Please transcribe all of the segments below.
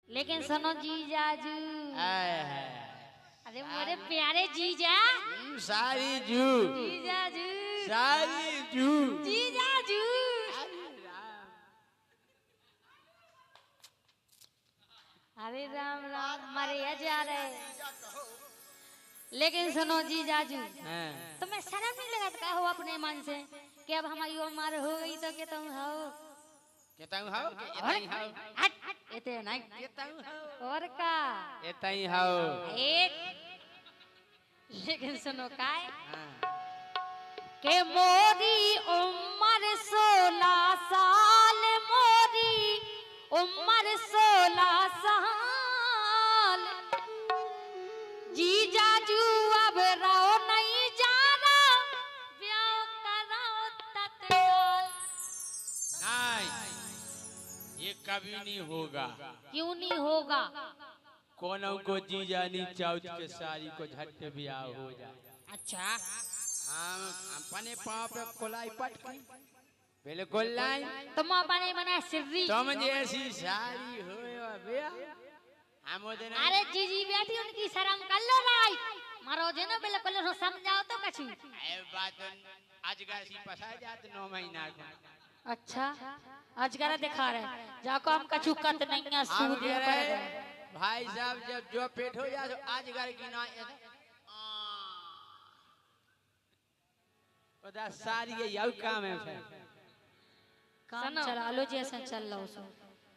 लेकिन सुनो जीजाजू, अरे मेरे प्यारे जीजा, सारी जू जीजाजू, सारी जू जीजाजू। अरे राम राम, मरे जा रहे। लेकिन सुनो जीजाजू, तुम्हें शर्म नहीं लगता हो अपने मन से कि अब हमारी उम्र हो गई तो कि तुम हो केताऊ हाउ के एतई हाउ हट एते नहीं केताऊ हाउ और का एतई हाउ एक। लेकिन सुनो काय के मोरी उम्र 16 साल, मोरी उम्र 16 साल, जीजाजू अब रहो नहीं जाना, ब्याह कराओ तत्काल। नहीं, ये कभी नहीं होगा। क्यों नहीं होगा? कोनो को जीजानी चाउच के सारी को झट ब्याह हो जाए। अच्छा, हम अपने पाँव पे कोलाई पटकी बिल्कुल नहीं। तुम अपने मने सिर्री तुम जैसी सारी हो ब्याह हम दिन। अरे जीजी बेटी उनकी शर्म कर लो राई मारो जे ना बिल्कुल रो समझाओ तो कछु। ए बात अजगर सी फसाए जात 9 महीना को। अच्छा, अजगर दिखा रहे जाको हम कछु कत नहीं है हम सूद कह पर रहे गए। भाई साहब जब जो पेट हो जाए तो अजगर की ना पता सारी ये यू काम है फिर काम चला लो जैसा चल लो सो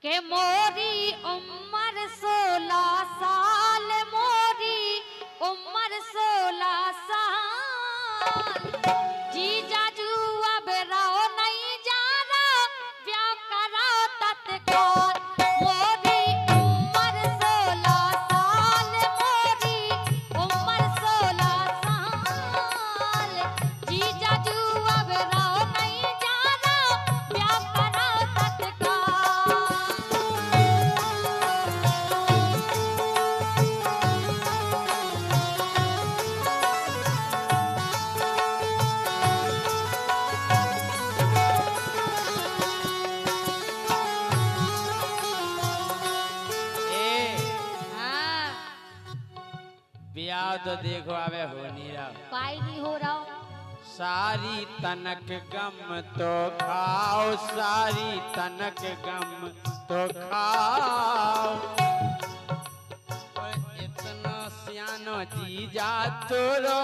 के मोरी उम्र 16 साल, मोरी उम्र 16 साल, जीजाजू अब रहो नहीं जाना, ब्याह कराओ तत्काल। मोरी उम्र 16 साल, मोरी उम्र 16 साल, जीजाजू अब रहो नहीं जाना, ब्याह कराओ तत्काल। हाँ, ब्याह तो देखो अबे हो नहीं रहा। काई नहीं हो रहा हूँ। सारी तनक गम तो खाओ, सारी तनक गम तो खाओ। ओए इतना सियानो जीजा तोरो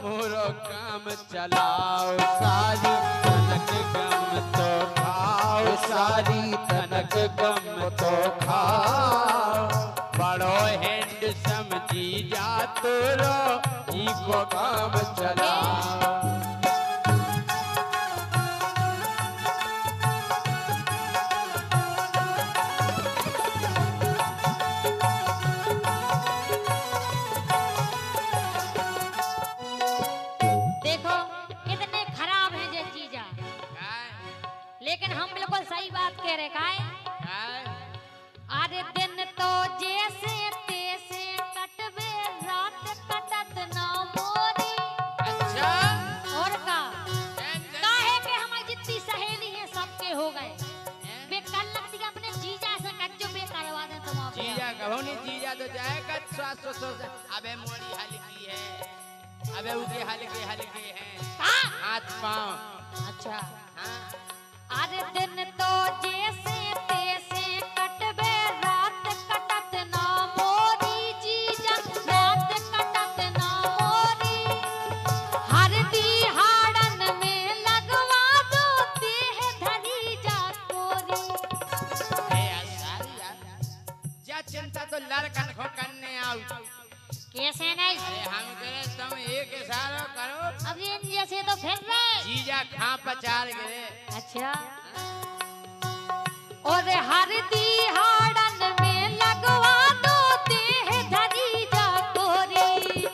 मोरो काम चलाओ, सारी तनक गम तो खाओ, सारी तनक गम तो खाओ। बड़ो हैंडसम जीजा तोरो इको काम चलाओ। देखो कितने खराब हैं ये चीजा, लेकिन हम बिल्कुल सही बात कह रहे काय। अरे दिन तो जैसे तैसे कटवे, रात कटत ना मोरी। अच्छा और का काहे के हमारी जितनी सहेली है सबके हो गए बेकार लगती है अपने जीजा से कच्चो बे करवा दे तुम आप। जीजा कहो नहीं, जीजा तो जाएगा स्वास्थ्य। अबे मोरी हल्की है, अबे उनके हल्के हल्के हैं हाथ पाँव। अच्छा, हाँ? अरे दिन तो जैसे तैसे कटवे, रात कटत ना मोरी, जीजा रात कटत ना मोरी। हरदी हाड़न में लगवा दो, देह धरी जा कोरी। जा चिंता तो लड़कन को करने आओ। कैसे नहीं? अरे हम करे तुम एक इशारा करो, अब ये जैसे तो फिर रहे। जीजा खा पचार गिरे। अच्छा, और हरदी हाड़न में लगवा दो, देह धरी जा कोरी।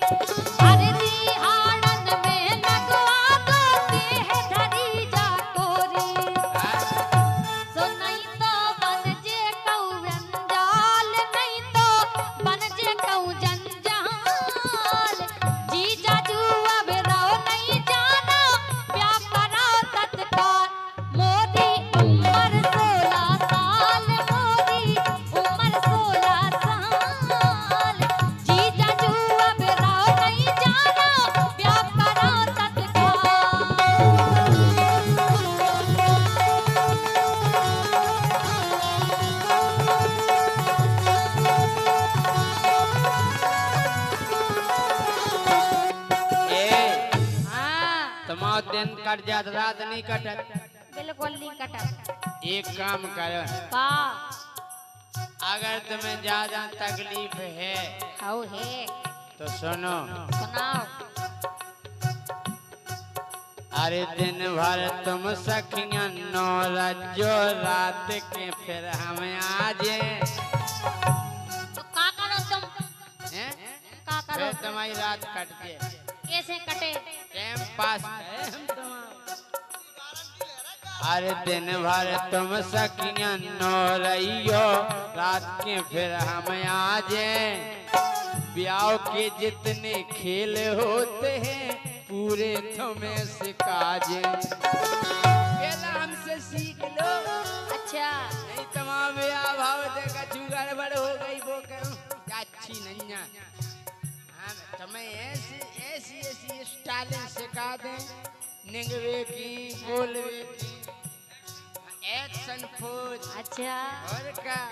हरदी हाड़न में लगवा दो, देह धरी जा कोरी। सो नहीं तो बन जे कऊ जंजाल, नहीं तो बन जे कऊ जंजाल, जीजाजू अब रहो नहीं जाना, ब्याह कराओ तत्काल। मोरी उम्र 16 साल, मोरी दिन कट जात रात नहीं कटत। बिल्कुल नहीं कटत। एक काम करो, का अगर तुम्हें ज्यादा तकलीफ है हाउ है तो सुनो। सुनाओ। अरे दिन भर तुम सखियां नो रजो, रात के फिर हम आजे। तो का करो तुम? हैं? का करो? फिर तुम्हारी रात कटते। कैसे कटे? टाइम पास है हम तुम्हारा। अरे दिन भर तुम सखियां नो रहियो, रात के फिर हम आजे। ब्याह के जितने खेल होते हैं पूरे तुम्हें सिखाजे। पहला हमसे सीख लो। अच्छा नहीं तुम्हारा ब्याह भाव देखा जुगाड़ बड़ हो गई वो करूं अच्छी नहीं है। हम तुम्हें ऐसी ऐसी ऐसी स्टाइलें सिखा दें, निगवे की बोलवे की एक्शन फोज। अच्छा और का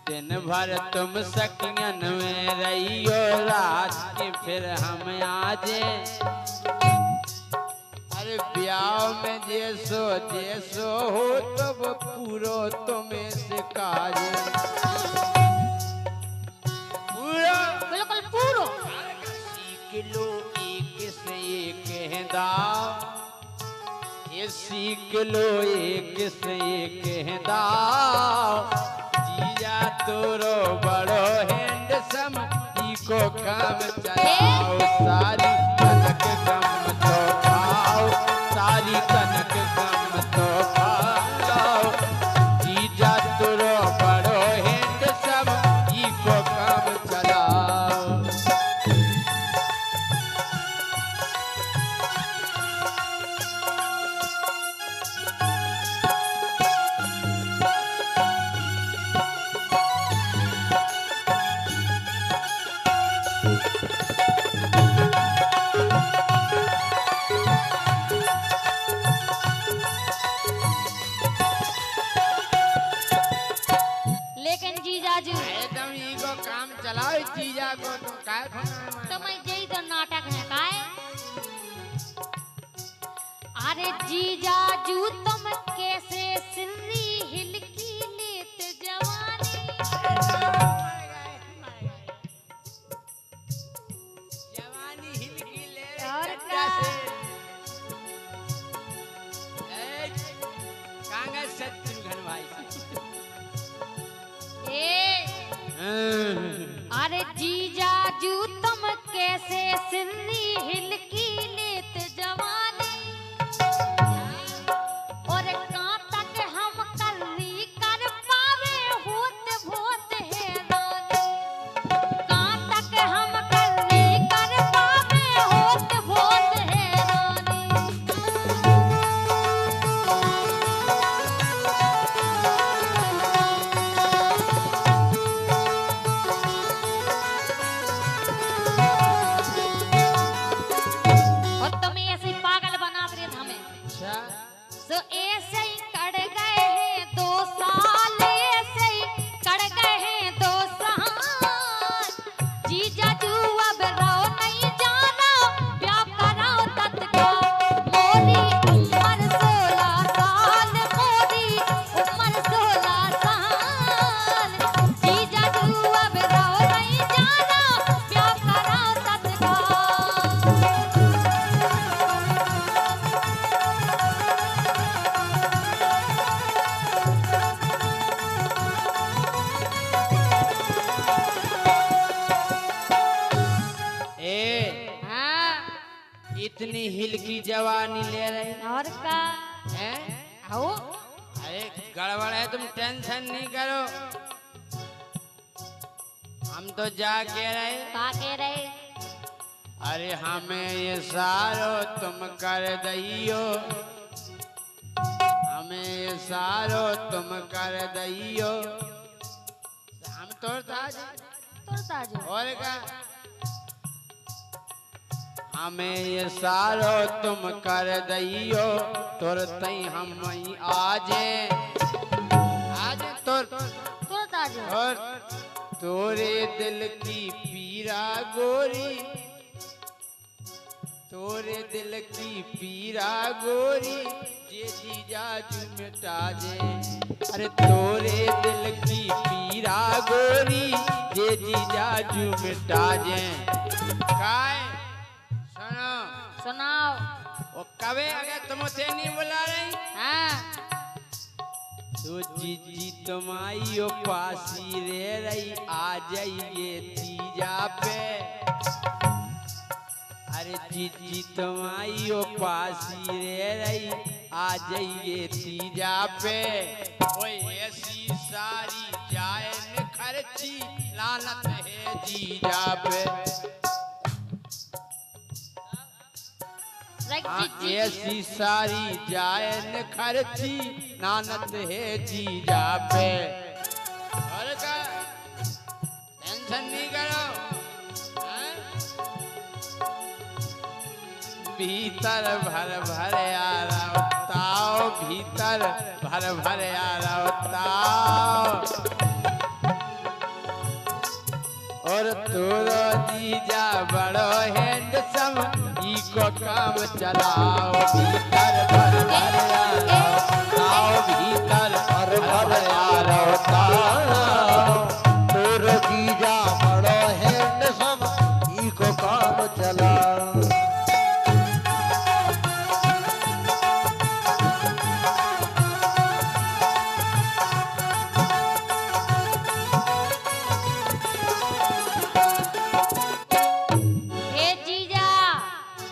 दिन भर तुम सखियन में रहियो, रात के फिर हम आजे। अरे ब्याह में जैसो जैसो हो तो वो पूरो तुम्हें सिखाजे। पूरो बिल्कुल पूरो। सीख लो एक से एक दाव, ये सीख लो एक से एक दाव। जीजा तोरो बड़ो हैंडसम, इको काम चलाओ। सारी कनक गम तो खाओ, सारी कनक गम तो खाओ। जीजा तोरो बड़ो हैंडसम, इको काम चलाओ। लेकिन जीजाजी एकदम इको काम चलाओ। जीजा को तुम काय खोना तो मैं यही तो नाटक है काय। अरे जीजाजू तुम कैसे सिर्री हिलकी लेते जवानी। जवानी हिलकी ले और चड्डा का? से। कांग्रेस शत्रुघ्न भाई ए अरे जीजाजू तुम कैसे सिर्री हिलकी लेते जवानी। और कहाँ तक हम कर्री कर पावे होत भोत है रानी। कहाँ तक हम कर्री कर पावे होत भोत है रानी। और तुम ऐसे ही पागल बना रहे हमें। अच्छा तो ऐसे ही कट गए हैं 2 साल, ऐसे ही कट गए हैं 2 साल। जीजाजू अब रहो नहीं जाना, ब्याह कराओ तत्काल। मोरी उम्र 16 साल, मोरी उम्र 16 साल। जीजाजू अब रहो नहीं जाना, ब्याह कराओ तत्काल। ए हाँ इतनी हिल की जवानी ले रहे और का हैं? आओ। अरे गड़बड़ है, तुम टेंशन नहीं करो। हम तो जा के रहे। का कह रहे? अरे हमें ये सारो तुम कर दइयो, हमें ये सारो तुम कर दइयो। हम तो ताज तो साजो और का हमें ये सारो तुम कर दइयो, तुरते हम आजे आज तुर तो साजो और तोरे दिल की पीरा गोरी तोरे दिल की पीरा गोरी जे जीजा जू मिटा जे। अरे तोरे दिल की पीरा गोरी जे जीजा जू मिटा जे। काय सुनो सुनाओ। वो कवे अगर तुम उसे नहीं बुला रही हाँ तो जीजी तुम्हारी पासी रे रही आ जाइए तीजा पे। अरे जीजी तुम्हारी पासी रे रही आ जाइए तीजा पे। ओए ऐसी सारी जाए न खर्ची लानत है जीजा पे। ऐसी सारी जाए न खर्ची नानत है जीजा पे। और का टेंशन नहीं करो। भीतर भर भर आ रहा भीतर भर भर आ रहा। और तोरो जीजा बड़ो हैंडसम को काम चलाओ। भीतर भर भर आओ भीतर भर भर आओ। तोर जीजा बड़ो हैंडसम ई को काम चलाओ।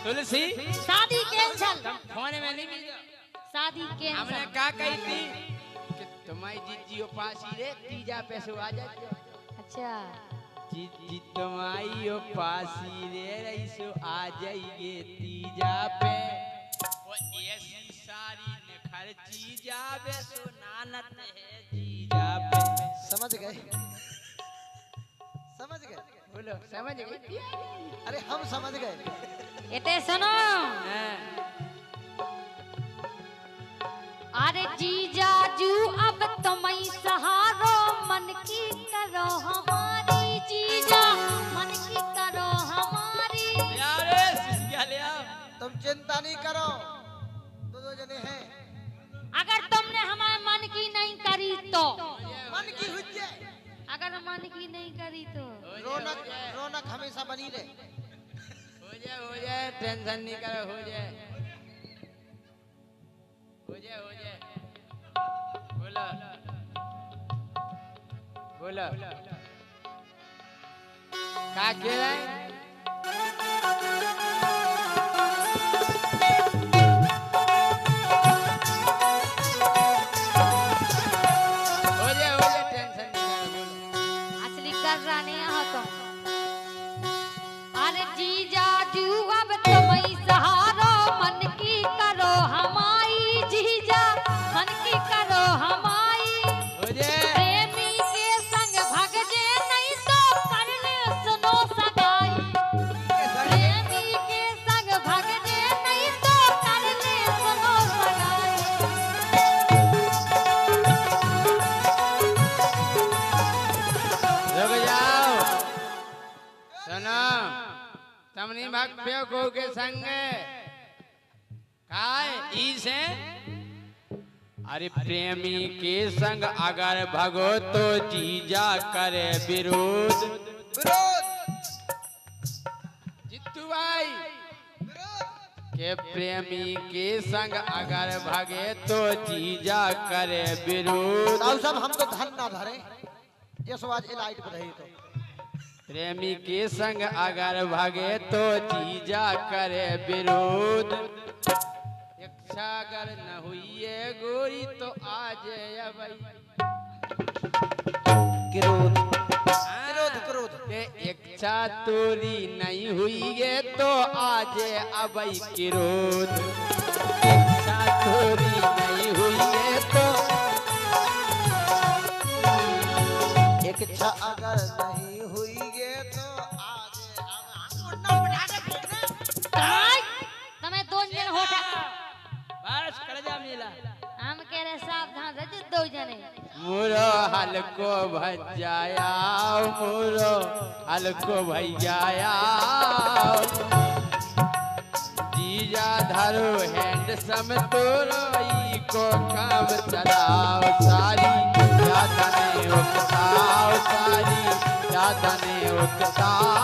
तुलसी शादी कैंसल। फोन में नहीं मिल शादी कैंसल। हमने क्या कही थी कि तुम्हारी जीजी पासी रे तीजा पे से आ जाते। अच्छा जीजी तुम्हारी पासी रे रही सो आ जाइए तीजा पे। वो ऐसी सारी न खर्ची जावे सो नानत है जीजा पे। समझ गए समझ गए बोलो समझ गए। अरे हम समझ गए। इते सुनो। अरे जीजा जू अब तुम्हें सहारो मन की करो हमारी। जीजा मन की करो हमारी। तुम चिंता नहीं करो दो जने हैं। अगर तुमने हमारे मन की नहीं करी तो मन की हुज्जे। अगर मन की नहीं करी तो रौनक रौनक हमेशा बनी रहे। हो जाए टेंशन नहीं करो। हो जाए हो जाए। बोलो बोलो क्या कह रहा है। हो जाए टेंशन नहीं करो। असली कर रहा नहीं हो तो। अरे जीजा जू अब तुम्हें सहारो मन की करो हमारी। जीजा मन की करो हमारी। हो जाए प्रेमी के संग भग जे नहीं तो कर ले सुनो सगाई। प्रेमी के संग भग जे नहीं तो कर ले सुनो सगाई। रुक जाओ सुनो। तमनी भक्त को के संग काय इसे। अरे प्रेमी के संग अगर भगो तो जीजा करे विरोध। जित्तू भाई के प्रेमी के संग अगर भागे तो जीजा करे विरोध। साहब साहब हम तो धन ना धरे ये सो आज इलाइट पर रही तो। प्रेमी के संग अगर भागे तो जीजा करे विरोध। इच्छा अगर न हुई गोरी तो आज भाई क्रोध क्रोध क्रोध। इच्छा तोरी नहीं हुई है तो आज अबई क्रोध। इच्छा तोरी नहीं हुई है तो इच्छा अगर नहीं हुई है तो आज તમે 2 જણ હોટા बस कड़जा मिला। हम कह रहे सावधान रह 2 जने। मुरो हलको भजाया मुरो हलको भैया जीजा धरो हैंडसम तोरो ई को काम चलाओ सारी याद ने उकताओ सारी याद ने उकताओ